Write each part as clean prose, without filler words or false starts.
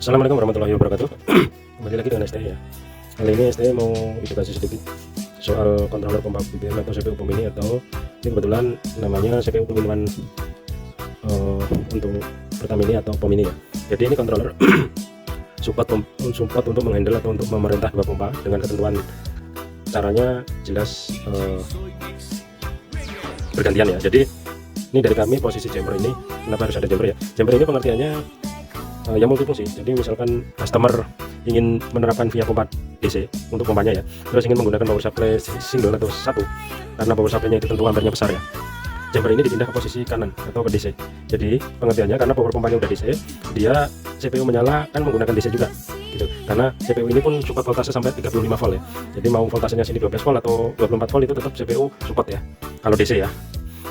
Assalamualaikum warahmatullahi wabarakatuh. Kembali lagi dengan STE ya. Kali ini STE mau edukasi sedikit soal controller pompa BBM atau CPU pom ini, atau ini kebetulan namanya CPU pemilihan untuk Pertamini atau pom ini ya. Jadi ini controller support untuk menghandle atau untuk memerintah dua pompa dengan ketentuan caranya jelas bergantian ya. Jadi ini dari kami posisi jumper ini, kenapa harus ada jumper ya? Jumper ini pengertiannya yang multifungsi. Jadi misalkan customer ingin menerapkan via pompa DC untuk pompanya ya, terus ingin menggunakan power supply single atau satu, karena power supply-nya itu tentu ampere-nya besar ya, jumper ini dipindah ke posisi kanan atau ke DC. Jadi pengertiannya karena power pompanya udah DC, dia CPU menyala kan menggunakan DC juga gitu. Karena CPU ini pun support voltase sampai 35 volt ya. Jadi mau voltasenya sini 12 volt atau 24 volt itu tetap CPU support ya kalau DC ya.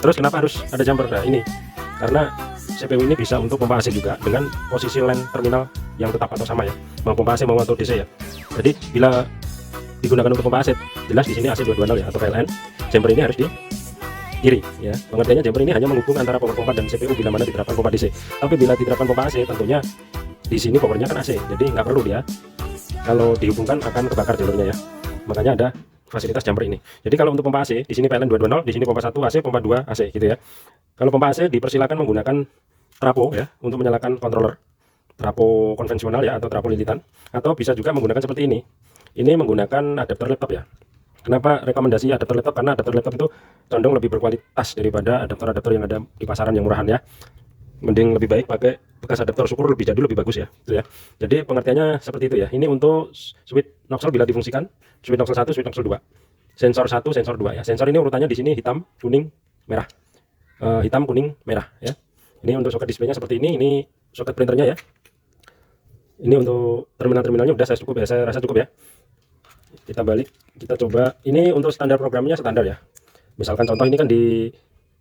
Terus kenapa harus ada jumper? Nah ini karena CPU ini bisa untuk pompa AC juga dengan posisi line terminal yang tetap atau sama ya, mau pompa AC mau atau DC ya. Jadi bila digunakan untuk pompa AC, jelas di sini AC 220 ya atau PLN, jumper ini harus di kiri ya. Pengertiannya jumper ini hanya menghubung antara power pompa dan CPU bila mana diterapkan pompa DC. Tapi bila diterapkan pompa AC, tentunya di sini powernya kan AC, jadi nggak perlu dia. Kalau dihubungkan akan kebakar jalurnya ya. Makanya ada fasilitas jumper ini. Jadi kalau untuk pompa AC, di sini PLN 220, di sini pompa 1 AC, pompa 2 AC gitu ya. Kalau pompa AC dipersilakan menggunakan trapo ya untuk menyalakan controller, trapo konvensional ya atau trapo lilitan, atau bisa juga menggunakan seperti ini. Ini menggunakan adapter laptop ya. Kenapa rekomendasi adapter laptop? Karena adapter laptop itu condong lebih berkualitas daripada adapter-adapter yang ada di pasaran yang murahan ya. Mending lebih baik pakai bekas adapter syukur, lebih jadul lebih bagus ya, gitu ya. Jadi pengertiannya seperti itu ya. Ini untuk switch nozzle bila difungsikan, switch nozzle 1, switch nozzle 2. Sensor 1, sensor 2 ya. Sensor ini urutannya di sini hitam, kuning, merah. Hitam, kuning, merah ya. Ini untuk soket displaynya seperti ini soket printernya ya. Ini untuk terminal-terminalnya udah saya rasa cukup ya. Kita balik, kita coba. Ini untuk standar programnya standar ya. Misalkan contoh ini kan di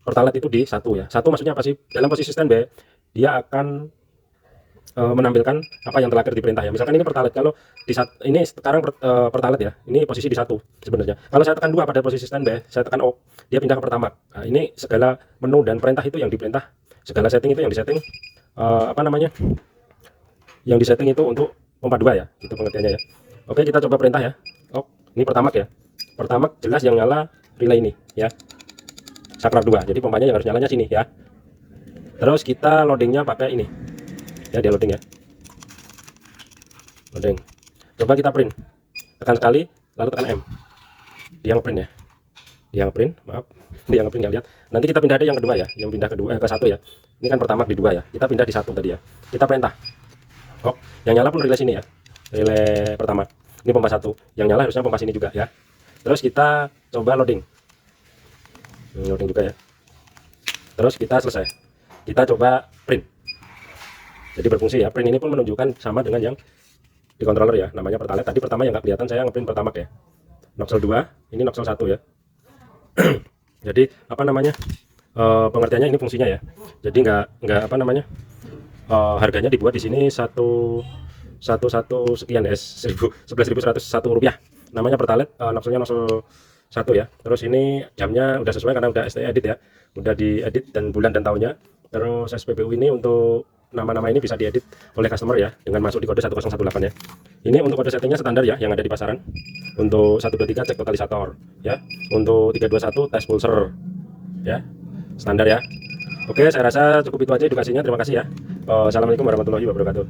Pertalite itu di 1 ya. 1 maksudnya apa sih? Dalam posisi standby dia akan menampilkan apa yang terlakir di perintah ya. Misalkan ini Pertalite, kalau di ini sekarang Pertalite ya. Ini posisi di 1 sebenarnya. Kalau saya tekan 2 pada posisi standby, saya tekan O, dia pindah ke pertama. Nah, ini segala menu dan perintah itu yang diperintah, segala setting itu yang disetting yang disetting itu untuk pompa 2 ya, gitu pengertiannya ya. Oke, kita coba perintah ya. Oh, ini Pertamax ya. Pertamax jelas yang nyala relay ini ya. Saklar 2. Jadi pompanya yang harus nyalanya sini ya. Terus kita loadingnya pakai ini. Ya, dia loading ya. Loading. Coba kita print. Tekan sekali, lalu tekan M. Dia ngeprint ya. Dia ngeprint, maaf. Dia ngeprint, nggak lihat. Nanti kita pindah ada yang kedua ya, yang pindah kedua ke 1 ya. Ini kan Pertamax di 2 ya. Kita pindah di 1 tadi ya. Kita perintah. Oh, yang nyala pun relay sini ya. Relay Pertamax. Ini pompa 1. Yang nyala harusnya pompa sini juga ya. Terus kita coba loading. Loading juga ya. Terus kita selesai. Kita coba print. Jadi berfungsi ya. Print ini pun menunjukkan sama dengan yang di controller ya. Namanya Pertalite. Tadi pertama yang nggak kelihatan, saya ngeprint Pertamax ya. Nozzle 2, ini nozzle 1 ya. Jadi pengertiannya ini fungsinya ya. Jadi nggak harganya dibuat di sini satu sekian ya, 11.101 rupiah. Namanya Pertalite, nozzle-nya nozzle 1 ya. Terus ini jamnya udah sesuai karena udah STE edit ya. Udah diedit dan bulan dan tahunnya. Terus SPBU ini untuk nama-nama ini bisa diedit oleh customer ya dengan masuk di kode 1018 ya. Ini untuk kode settingnya standar ya yang ada di pasaran. Untuk 123 cek totalisator ya. Untuk 321 tes pulser ya. Standar ya. Oke, saya rasa cukup itu aja edukasinya. Terima kasih ya. Assalamualaikum warahmatullahi wabarakatuh.